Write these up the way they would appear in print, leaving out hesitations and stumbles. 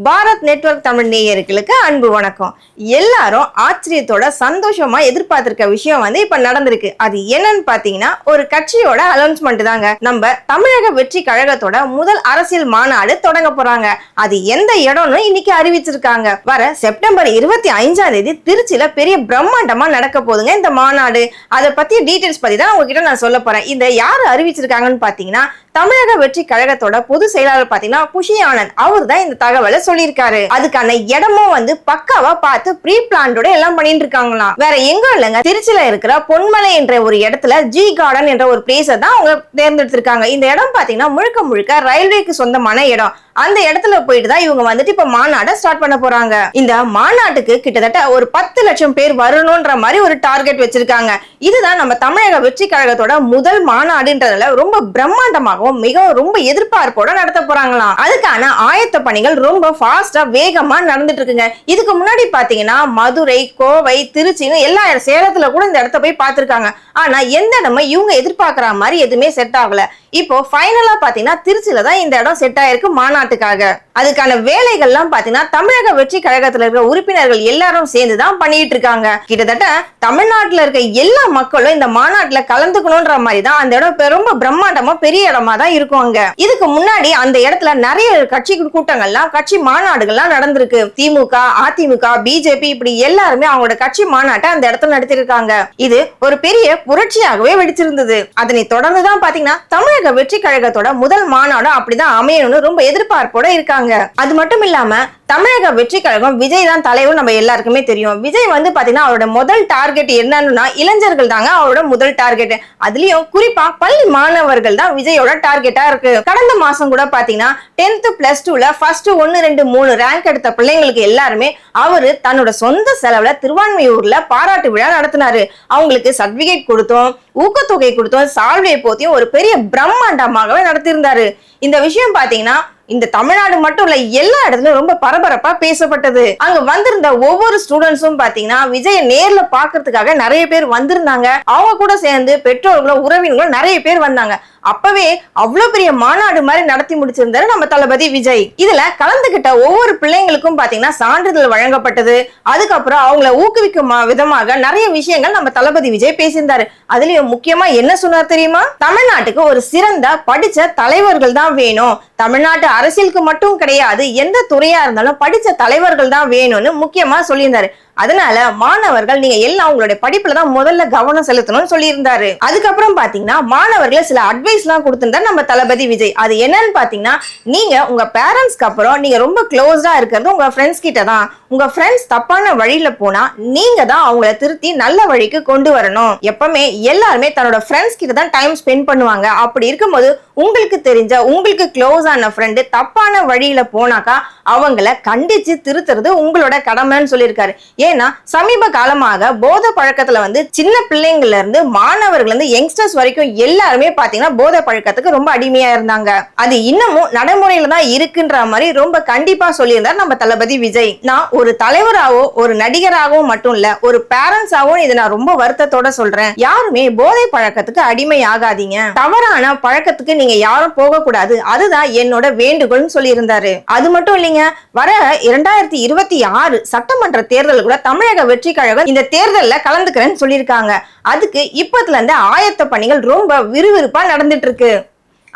Bharat network Tamil நேயர்களுக்கு அன்பு வணக்கம். எல்லாரும் ஆச்சரியத்தோட சந்தோஷமா எதிர்பார்த்திருக்க விஷயம் இப்ப நடந்திருக்கு. அது என்னன்னு பாத்தீங்கன்னா ஒரு கட்சியோட அனௌன்ஸ்மெண்ட் தாங்க. நம்ம தமிழக வெற்றி கழகத்தோட முதல் அரசியல் மாநாடு தொடங்க போறாங்க. அது எந்த இடம்னு இன்னைக்கு அறிவிச்சிருக்காங்க. வர செப்டம்பர் 25ஆம் தேதி திருச்சியில பெரிய பிரம்மாண்டமா நடக்க போகுதுங்க இந்த மாநாடு. அதை பத்தி டீடைல்ஸ் பத்தி தான் உங்ககிட்ட நான் சொல்ல போறேன். இந்த யாரு அறிவிச்சிருக்காங்கன்னு பாத்தீங்கன்னா தமிழக வெற்றி கழகத்தோட பொது செயலாளர் பாத்தீங்கன்னா புஷி ஆனந்த். அவர் தான் இந்த தகவலை சொல்லியிருக்காரு. அதுக்கான இடமும் பக்காவா பார்த்து ப்ரீ பிளான்டோட எல்லாம் பண்ணிட்டு இருக்காங்களாம். வேற எங்க இல்லைங்க, திருச்சியில இருக்கிற பொன்மலை என்ற ஒரு இடத்துல ஜி கார்டன் என்ற ஒரு பிளேஸ தான் அவங்க தேர்ந்தெடுத்திருக்காங்க. இந்த இடம் பாத்தீங்கன்னா முழுக்க முழுக்க ரயில்வேக்கு சொந்தமான இடம். அந்த இடத்துல போயிட்டு தான் இவங்க இப்ப மாநாட ஸ்டார்ட் பண்ண போறாங்க. இந்த மாநாட்டுக்கு கிட்டத்தட்ட ஒரு 10 லட்சம் பேர் வரணும்ன்ற மாதிரி ஒரு டார்கெட் வச்சிருக்காங்க. இதுதான் நம்ம தமிழக வெற்றி கழகத்தோட முதல் மாநாடுன்றதுல ரொம்ப பிரம்மாண்டமாகவும் மிகவும் ரொம்ப எதிர்பார்ப்போட நடத்த போறாங்களாம். அதுக்கான ஆயத்த பணிகள் ரொம்ப ஃபாஸ்டா வேகமா நடந்துட்டு இருக்குங்க. இதுக்கு முன்னாடி பாத்தீங்கன்னா மதுரை, கோவை, திருச்சின்னு எல்லா சேலத்துல கூட இந்த இடத்த போய் பார்த்திருக்காங்க. ஆனா எந்த இடமும் இவங்க எதிர்பார்க்கிற மாதிரி எதுவுமே செட் ஆகல. இப்போ ஃபைனலா பாத்தீங்கன்னா திருச்சியில தான் இந்த இடம் செட் ஆயிருக்கு மாநாட்டுக்காக. அதுக்கான வேலைகள்லாம் பாத்தீங்கன்னா தமிழக வெற்றி கழகத்துல இருக்கிற உறுப்பினர்கள் எல்லாரும் சேர்ந்துதான் பண்ணிட்டு இருக்காங்க. கிட்டத்தட்ட தமிழ்நாட்டுல இருக்க எல்லா மக்களும் இந்த மாநாட்டுல கலந்துக்கணும்ன்ற மாதிரி தான் அந்த இடம் ரொம்ப பிரம்மாண்டமா பெரிய இடமா தான் இருக்கும். அங்க இதுக்கு முன்னாடி அந்த இடத்துல நிறைய கட்சி கூட்டங்கள்லாம் கட்சி மாநாடுகள்லாம் நடந்திருக்கு. திமுக, அதிமுக, பிஜேபி இப்படி எல்லாருமே அவங்களோட கட்சி மாநாட்டை அந்த இடத்துல நடத்திருக்காங்க. இது ஒரு பெரிய புரட்சியாகவே வெடிச்சிருந்தது. அதனை தொடர்ந்துதான் பாத்தீங்கன்னா தமிழக வெற்றி கழகத்தோட முதல் மாநாடு அப்படிதான் அமையணும்னு ரொம்ப எதிர்பார்ப்போட இருக்காங்க. அது மட்டும் இல்லாம தமிழக வெற்றி கழகம் விஜய் தான் தலைவர் நம்ம எல்லாருக்குமே தெரியும். விஜய் பாத்தீங்கன்னா அவரோட முதல் டார்கெட் என்னன்னா இளைஞர்கள் தாங்க அவரோட முதல் டார்கெட். அதுலயும் குறிப்பா பள்ளி மாணவர்கள் தான் விஜயோட டார்கெட்டா இருக்கு. கடந்த மாசம் கூட பாத்தீங்கன்னா 10th plus 2ல ஃபர்ஸ்ட் 1, 2, 3 ரேங்க் எடுத்த பிள்ளைங்களுக்கு எல்லாருமே அவரு தன்னோட சொந்த செலவுல திருவான்மையூர்ல பாராட்டு விழா நடத்தினாரு. அவங்களுக்கு சர்டிபிகேட் கொடுத்தோம், ஊக்கத்தொகை கொடுத்தோம், சால்வை போத்தியும் ஒரு பெரிய பிரம்மாண்டமாகவே நடத்தியிருந்தாரு. இந்த விஷயம் பாத்தீங்கன்னா இந்த தமிழ்நாடு மட்டும் இல்ல எல்லா இடத்துலயும் ரொம்ப பரபரப்பா பேசப்பட்டது. அங்க வந்திருந்த ஒவ்வொரு ஸ்டூடெண்ட்ஸும் பாத்தீங்கன்னா விஜய நேர்ல பாக்குறதுக்காக நிறைய பேர் வந்திருந்தாங்க. அவங்க கூட சேர்ந்து பெற்றோர்களும் உறவினர்களும் நிறைய பேர் வந்தாங்க. அப்பவே அவ்வளவு பெரிய மாநாடு மாதிரி நடத்தி முடிச்சிருந்தாரு நம்ம தளபதி விஜய். இதுல கலந்துகிட்ட ஒவ்வொரு பிள்ளைங்களுக்கும் பாத்தீங்கன்னா சான்றிதழ் வழங்கப்பட்டது. அதுக்கப்புறம் அவங்களை ஊக்குவிக்கும் விதமாக நிறைய விஷயங்கள் நம்ம தளபதி விஜய் பேசியிருந்தாரு. அதுலயும் முக்கியமா என்ன சொன்னார் தெரியுமா? தமிழ்நாட்டுக்கு ஒரு சிறந்த படிச்ச தலைவர்கள் தான் வேணும். தமிழ்நாட்டு அரசியலுக்கு மட்டும் கிடையாது, எந்த துறையா இருந்தாலும் படிச்ச தலைவர்கள் தான் வேணும்னு முக்கியமா சொல்லியிருந்தாரு. அதனால மாணவர்கள் நீங்க எல்லாம் உங்களுடைய படிப்புல தான் முதல்ல கவனம் செலுத்தணும்னு சொல்லியிருந்தாரு. அதுக்கப்புறம் பாத்தீங்கன்னா மாணவர்களை சில அட்வைஸ் எல்லாம் கொடுத்திருந்தாரு நம்ம தளபதி விஜய். அது என்னன்னு பாத்தீங்கன்னா நீங்க உங்க பேரண்ட்ஸ்க்கு அப்புறம் நீங்க ரொம்ப க்ளோஸா இருக்கிறது உங்க ஃப்ரெண்ட்ஸ் கிட்ட தான். உங்க ஃப்ரெண்ட்ஸ் தப்பான வழியில போனா நீங்க தான் அவங்கள திருத்தி நல்ல வழிக்கு கொண்டு வரணும். எப்பவுமே எல்லாருமே தன்னோட ஃப்ரெண்ட்ஸ் கிட்ட தான் டைம் ஸ்பெண்ட் பண்ணுவாங்க. அப்படி இருக்கும்போது உங்களுக்கு தெரிஞ்ச உங்களுக்கு க்ளோஸ் ஆன ஃப்ரெண்டு தப்பான வழியில போனாக்கா அவங்கள கண்டிச்சு திருத்துறது உங்களோட கடமைன்னு சொல்லியிருக்காரு. ஏன்னா சமீப காலமாக போதை பழக்கத்துல சின்ன பிள்ளைங்கள்ல இருந்து மாணவர்கள் இருந்து யங்ஸ்டர்ஸ் வரைக்கும் எல்லாருமே பாத்தீங்கன்னா போதை பழக்கத்துக்கு ரொம்ப அடிமையா இருந்தாங்க. அது இன்னமும் நடைமுறையில தான் இருக்குன்ற மாதிரி ரொம்ப கண்டிப்பா சொல்லியிருந்தார் நம்ம தளபதி விஜய். நான் ஒரு தலைவராகவோ ஒரு நடிகராகவும் மட்டும் இல்ல, ஒரு பேரண்ட்ஸாகவும் இதை நான் ரொம்ப வருத்தத்தோட சொல்றேன். யாருமே போதை பழக்கத்துக்கு அடிமை ஆகாதீங்க. தவறான பழக்கத்துக்கு நீங்க யாரும் போக கூடாது. அதுதான் என்னோட வேண்டுகோள்னு சொல்லியிருந்தாரு. அது மட்டும் இல்லைங்க, வர 2026 சட்டமன்ற தேர்தல் கூட தமிழக வெற்றி கழகம் இந்த தேர்தல்ல கலந்துக்கிறேன்னு சொல்லியிருக்காங்க. அதுக்கு இப்பத்துல இருந்து ஆயத்த பணிகள் ரொம்ப விறுவிறுப்பா நடந்துட்டு இருக்கு.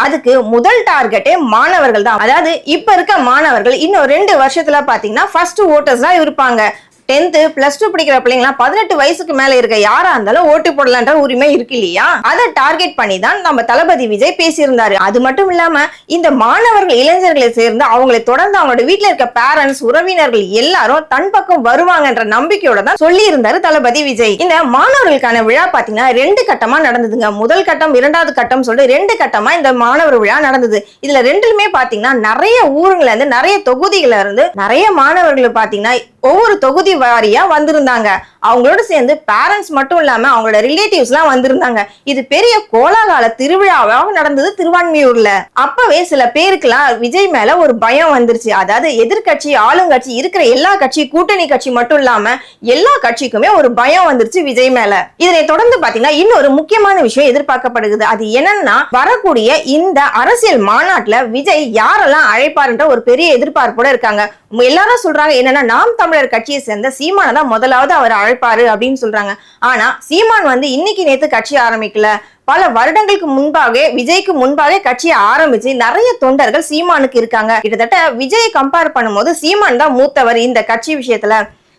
அதுக்கு முதல் டார்கெட்டே மாணவர்கள் தான். அதாவது இப்ப இருக்க மாணவர்கள் இன்னும் 2 வருஷத்துல பாத்தீங்கன்னா ஃபர்ஸ்ட் ஓட்டர்ஸ் தான் இருப்பாங்க. 10th plus 2 படிக்கிற பிள்ளைங்களா 18 வயசுக்கு மேல இருக்க யாரா இருந்தாலும் ஓட்டு போடலான்ற உரிமை இருக்கு இல்லையா? அதை டார்கெட் பண்ணி தான் நம்ம தளபதி விஜய் பேசியிருந்தாரு. அது மட்டும் இல்லாம இந்த மாணவர்கள் இளைஞர்களை சேர்ந்து அவங்களை தொடர்ந்து அவங்களோட வீட்டுல இருக்க பேரண்ட்ஸ் உறவினர்கள் எல்லாரும் தன் பக்கம் வருவாங்கன்ற நம்பிக்கையோட தான் சொல்லி இருந்தாரு தளபதி விஜய். இந்த மாணவர்களுக்கான விழா பாத்தீங்கன்னா 2 கட்டமா நடந்ததுங்க. முதல் கட்டம், 2வது கட்டம் சொல்லிட்டு 2 கட்டமா இந்த மாணவர் விழா நடந்தது. இதுல ரெண்டுலுமே பாத்தீங்கன்னா நிறைய ஊருங்கள்ல இருந்து நிறைய தொகுதிகள்ல இருந்து நிறைய மாணவர்கள் பாத்தீங்கன்னா ஒவ்வொரு தொகுதி வாரியா வந்திருந்தாங்க. அவங்களோட சேர்ந்து பேரண்ட்ஸ் மட்டும் இல்லாம அவங்களோட ரிலேட்டிவ்ஸ் எல்லாம் வந்திருந்தாங்க. இது பெரிய கோலாகால திருவிழாவாக நடந்தது திருவான்மியூர்ல. அப்பவே சில பேருக்குலாம் விஜய் மேல ஒரு பயம் வந்துருச்சு. அதாவது எதிர்கட்சி ஆளுங்கட்சி இருக்கிற எல்லா கட்சி கூட்டணி கட்சி மட்டும் இல்லாம எல்லா கட்சிக்குமே ஒரு பயம் வந்துருச்சு விஜய் மேல. இதனை தொடர்ந்து பாத்தீங்கன்னா இன்னொரு முக்கியமான விஷயம் எதிர்பார்க்கப்படுகிறது. அது என்னன்னா, வரக்கூடிய இந்த அரசியல் மாநாட்டுல விஜய் யாரெல்லாம் அழைப்பாருன்ற ஒரு பெரிய எதிர்பார்ப்போட இருக்காங்க. எல்லாரும் சொல்றாங்க என்னன்னா, நாம் தமிழர் கட்சியை சேர்ந்த சீமானை தான் முதலாவது அவர் அழைப்பாரு அப்படின்னு சொல்றாங்க. ஆனா சீமான் இன்னைக்கு நேத்து கட்சி ஆரம்பிக்கல. பல வருடங்களுக்கு முன்பாக விஜய்க்கு முன்பாக கட்சியை ஆரம்பிச்சு நிறைய தொண்டர்கள் சீமானுக்கு இருக்காங்க. கிட்டத்தட்ட விஜய் கம்பேர் பண்ணும்போது சீமான் தான் மூத்தவர் இந்த கட்சி விஷயத்துல.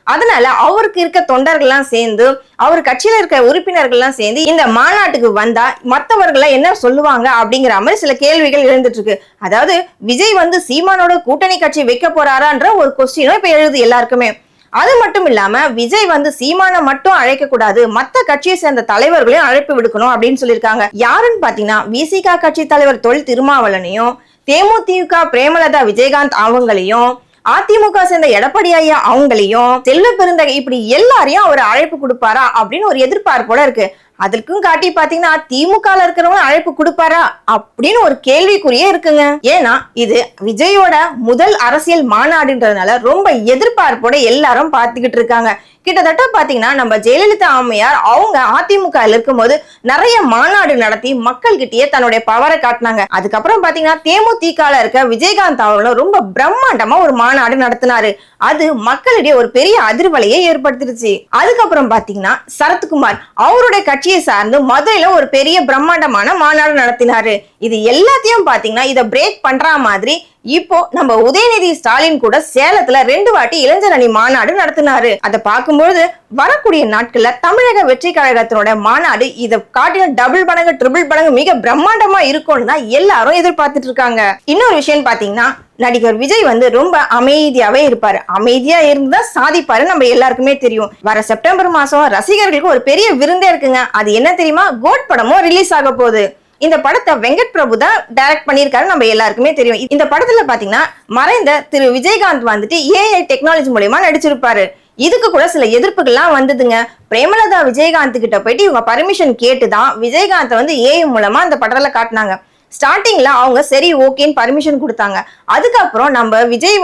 அதனால அவருக்கு இருக்க தொண்டர்கள்லாம் சேர்ந்து அவர் கட்சியில இருக்க உறுப்பினர்கள்லாம் சேர்ந்து இந்த மாநாட்டுக்கு வந்தா மற்றவர்கள் என்ன சொல்லுவாங்க அப்படிங்கிற மாதிரி சில கேள்விகள் எழுந்துட்டு இருக்கு. அதாவது விஜய் சீமானோட கூட்டணி கட்சி வைக்க போறாரான்ற ஒரு கொஸ்டினும் இப்ப எழுது எல்லாருக்குமே. அது மட்டும் இல்லாம விஜய் சீமானை மட்டும் அழைக்க கூடாது, மத்த கட்சியை சேர்ந்த தலைவர்களையும் அழைப்பு விடுக்கணும் அப்படின்னு சொல்லியிருக்காங்க. யாருன்னு பாத்தீங்கன்னா, விசிக கட்சி தலைவர் தொல் திருமாவளவனையும், தேமுதிக பிரேமலதா விஜயகாந்த் அவங்களையும், அதிமுக சேர்ந்த எடப்பாடி ஐயா அவங்களையும், செல்வ பெருந்தகை, இப்படி எல்லாரையும் அவர் அழைப்பு கொடுப்பாரா அப்படின்னு ஒரு எதிர்பார்ப்போட இருக்கு. அதற்கும் காட்டி பாத்தீங்கன்னா திமுக இருக்கிறவங்க அழைப்பு கொடுப்பாரா அப்படின்னு ஒரு கேள்விக்குறியே இருக்குங்க. ஏன்னா இது விஜயோட முதல் அரசியல் மாநாடுன்றதுனால ரொம்ப எதிர்பார்ப்போட எல்லாரும் பார்த்துக்கிட்டு இருக்காங்க. கிட்டத்தட்ட பாத்தீங்கன்னா நம்ம ஜெயலலிதா அம்மையார் அவங்க அதிமுக இருக்கும்போது நிறைய மாநாடு நடத்தி மக்கள் கிட்டயே தன்னுடைய பவரை காட்டினாங்க. அதுக்கப்புறம் பாத்தீங்கன்னா தேமுதிக இருக்க விஜயகாந்த் அவர்களும் ரொம்ப பிரம்மாண்டமா ஒரு மாநாடு நடத்தினாரு. அது மக்களிடையே ஒரு பெரிய அதிர்வலையை ஏற்படுத்திருச்சு. அதுக்கப்புறம் பாத்தீங்கன்னா சரத்குமார் அவருடைய கட்சியை சார்ந்து மதுரையில ஒரு பெரிய பிரம்மாண்டமான மாநாடு நடத்தினாரு. இது எல்லாத்தையும் பாத்தீங்கன்னா இதை பிரேக் பண்ற மாதிரி இப்போ நம்ம உதயநிதி ஸ்டாலின் கூட சேலத்துல 2 வாட்டி இளைஞர் அணி மாநாடு நடத்தினாரு. அதை பார்க்கும்போது வரக்கூடிய நாட்கள்ல தமிழக வெற்றி கழகத்தினோட மாநாடு இதை காட்டின டபுள் மடங்கு ட்ரிபிள் மடங்கு மிக பிரம்மாண்டமா இருக்கும்னு தான் எல்லாரும் எதிர்பார்த்துட்டு இருக்காங்க. இன்னொரு விஷயம் பாத்தீங்கன்னா, நடிகர் விஜய் ரொம்ப அமைதியாவே இருப்பாரு. அமைதியா இருந்தா சாதிப்பாரு, நம்ம எல்லாருக்குமே தெரியும். வர செப்டம்பர் மாசம் ரசிகர்களுக்கு ஒரு பெரிய விருந்தே இருக்குங்க. அது என்ன தெரியுமா? கோட் படமும் ரிலீஸ் ஆக போகுது. இந்த படத்தை வெங்கட் பிரபு தான் டைரக்ட் பண்ணியிருக்காரு, நம்ம எல்லாருக்குமே தெரியும். இந்த படத்துல பாத்தீங்கன்னா மறைந்த திரு விஜயகாந்த் ஏஐ டெக்னாலஜி மூலமா நடிச்சிருப்பாரு. இதுக்கு கூட சில எதிர்ப்புகள்லாம் வந்ததுங்க. பிரேமலதா விஜயகாந்த் கிட்ட போயிட்டு இவங்க பர்மிஷன் கேட்டுதான் விஜயகாந்த் ஏஐ மூலமா அந்த படத்துல காட்டினாங்க. ஸ்டார்டிங்ல அவங்க சரி ஓகேன்னு பர்மிஷன் கொடுத்தாங்க. அதுக்கப்புறம் நம்ம விஜய்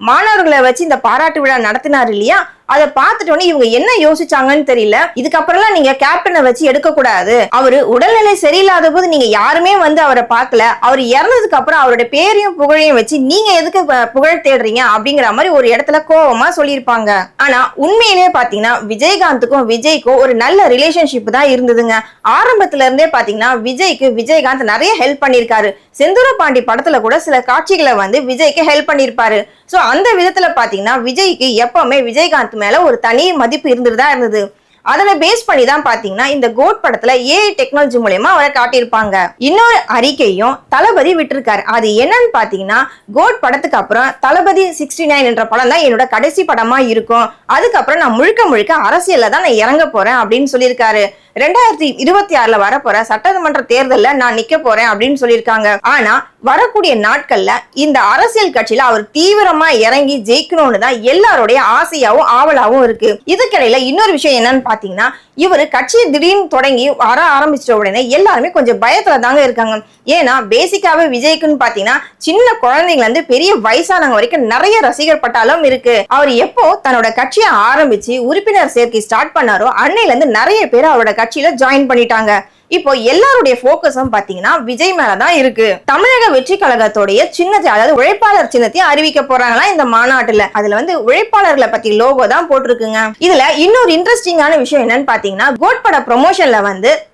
மாணவர்களை வச்சு இந்த பாராட்டு விழா நடத்தினாரு இல்லையா, அதை பார்த்துட்டோன்னே இவங்க என்ன யோசிச்சாங்கன்னு தெரியல. இதுக்கப்புறம் நீங்க கேப்டனை வச்சு எடுக்க கூடாது, அவரு உடல்நிலை சரியில்லாத போது நீங்க யாருமே அவரை பார்க்கல, அவர் இறந்ததுக்கு அப்புறம் அவருடைய பேரையும் புகழையும் வச்சு நீங்க எதுக்கு புகழ் தேடுறீங்க அப்படிங்கிற மாதிரி ஒரு இடத்துல கோபமா சொல்லியிருப்பாங்க. ஆனா உண்மையிலேயே பாத்தீங்கன்னா விஜயகாந்துக்கும் விஜய்க்கும் ஒரு நல்ல ரிலேஷன்ஷிப் தான் இருந்ததுங்க. ஆரம்பத்துல இருந்தே பாத்தீங்கன்னா விஜய்க்கு விஜயகாந்த் நிறைய ஹெல்ப் பண்ணிருக்காரு. செந்தூர பாண்டி படத்துல கூட சில காட்சிகளை விஜய்க்கு ஹெல்ப் பண்ணிருப்பாரு. சோ அந்த விதத்துல பாத்தீங்கன்னா விஜய்க்கு எப்பவுமே விஜயகாந்த் மேல ஒரு தனி மதிப்பு இருந்துதான் இருந்தது. அதனை பேஸ் பண்ணி தான் பாத்தீங்கன்னா இந்த கோட் படத்துல ஏஐ டெக்னாலஜி மூலமா அவரை காட்டியிருப்பாங்க. இன்னொரு அறிக்கையும் தளபதி விட்டுருக்காரு. அது என்னன்னு பாத்தீங்கன்னா, கோட் படத்துக்கு அப்புறம் தளபதி 69 என்ற படம் தான் என்னோட கடைசி படமா இருக்கும். அதுக்கப்புறம் நான் முழுக்க அரசியல்ல தான் நான் இறங்க போறேன் அப்படின்னு சொல்லியிருக்காரு. 2026 வரப்போற சட்டமன்ற தேர்தல்ல நான் நிக்க போறேன் அப்படின்னு சொல்லியிருக்காங்க. ஆனா வரக்கூடிய நாட்கள்ல இந்த அரசியல் கட்சியில அவர் தீவிரமா இறங்கி ஜெயிக்கணும்னு தான் எல்லாருடைய ஆசையாவும் ஆவலாவும் இருக்கு. இதுக்கிடையில இன்னொரு விஷயம் என்னன்னு பாத்தீங்கன்னா, இவரு கட்சியை திடீர்னு தொடங்கி வர ஆரம்பிச்சிட்ட உடனே எல்லாருமே கொஞ்சம் பயத்துல தாங்க இருக்காங்க. ஏன்னா பேசிக்காவே விஜய்க்குன்னு பாத்தீங்கன்னா சின்ன குழந்தைங்க இருந்து பெரிய வயசானவங்க வரைக்கும் நிறைய ரசிகர் பட்டாலும் இருக்கு. அவர் எப்போ தன்னோட கட்சியை ஆரம்பிச்சு உறுப்பினர் சேர்க்கை ஸ்டார்ட் பண்ணாரோ அன்னையில இருந்து நிறைய பேர் அவரோட கட்சியில ஜாயின் பண்ணிட்டாங்க. இப்போ எல்லாருடைய போக்கஸும் பாத்தீங்கன்னா விஜய் மேலதான் இருக்கு. தமிழக வெற்றி கழகத்தோடைய சின்னத்தை, அதாவது உழைப்பாளர் சின்னத்தையும் அறிவிக்க போறாங்களா இந்த மாநாட்டுல. அதுல உழைப்பாளர்களை பத்தி லோகோ தான் போட்டிருக்குங்க. இதுல இன்னொரு இன்ட்ரெஸ்டிங்கான விஷயம் என்னன்னு பாத்தீங்கன்னா, கோட் பட ப்ரொமோஷன்ல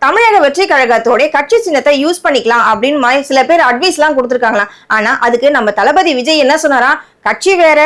தமிழக வெற்றி கழகத்தோட கட்சி சின்னத்தை யூஸ் பண்ணிக்கலாம் அப்படின்னு சில பேர் அட்வைஸ் எல்லாம் கொடுத்திருக்காங்களா. ஆனா அதுக்கு நம்ம தளபதி விஜய் என்ன சொன்னாரா, கட்சி வேற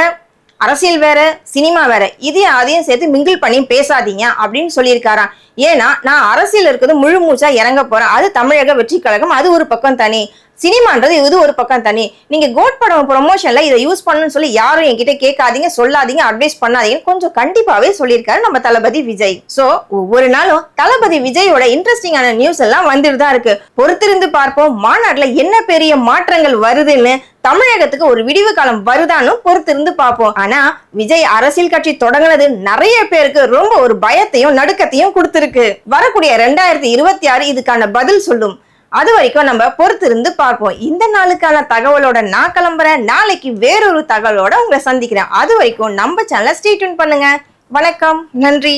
அரசியல் வேற சினிமா வேற, இதையும் அதையும் சேர்த்து மிங்கிள் பண்ணி பேசாதீங்க அப்படின்னு சொல்லியிருக்காராம். ஏன்னா நான் அரசியல் இருக்கிறது முழு மூச்சா இறங்க போறேன், அது தமிழக வெற்றி கழகம், அது ஒரு பக்கம் தனி, சினிமான்றது இது ஒரு பக்கம் தனி. நீங்க கோட் படம் ப்ரொமோஷன்ல இதை யூஸ் பண்ணணும்னு சொல்லி யாரும் என்கிட்ட கேட்காதீங்க, சொல்லாதீங்க, அட்வைஸ் பண்ணாதீங்கன்னு கொஞ்சம் கண்டிப்பாவே சொல்லியிருக்காரு நம்ம தளபதி விஜய். சோ ஒவ்வொரு நாளும் தளபதி விஜயோட இன்ட்ரெஸ்டிங்கான நியூஸ் எல்லாம் வந்துட்டு தான் இருக்கு. பொறுத்திருந்து பார்ப்போம் மாநாட்டுல என்ன பெரிய மாற்றங்கள் வருதுன்னு. தமிழகத்துக்கு ஒரு விடிவு காலம் வருதான்னு பொறுத்திருந்து பார்ப்போம். ஆனா விஜய் அரசியல் கட்சி தொடங்குனது நிறைய பேருக்கு ரொம்ப ஒரு பயத்தையும் நடுக்கத்தையும் கொடுத்திருக்கு. வரக்கூடிய 2026 இதுக்கான பதில் சொல்லும். அது வரைக்கும் நம்ம பொறுத்திருந்து பார்ப்போம். இந்த நாளுக்கான தகவலோட நான் கிளம்புறேன். நாளைக்கு வேறொரு தகவலோட உங்களை சந்திக்கிறேன். அது வரைக்கும் நம்ம சேனலை ஸ்டே டியூன் பண்ணுங்க. வணக்கம், நன்றி.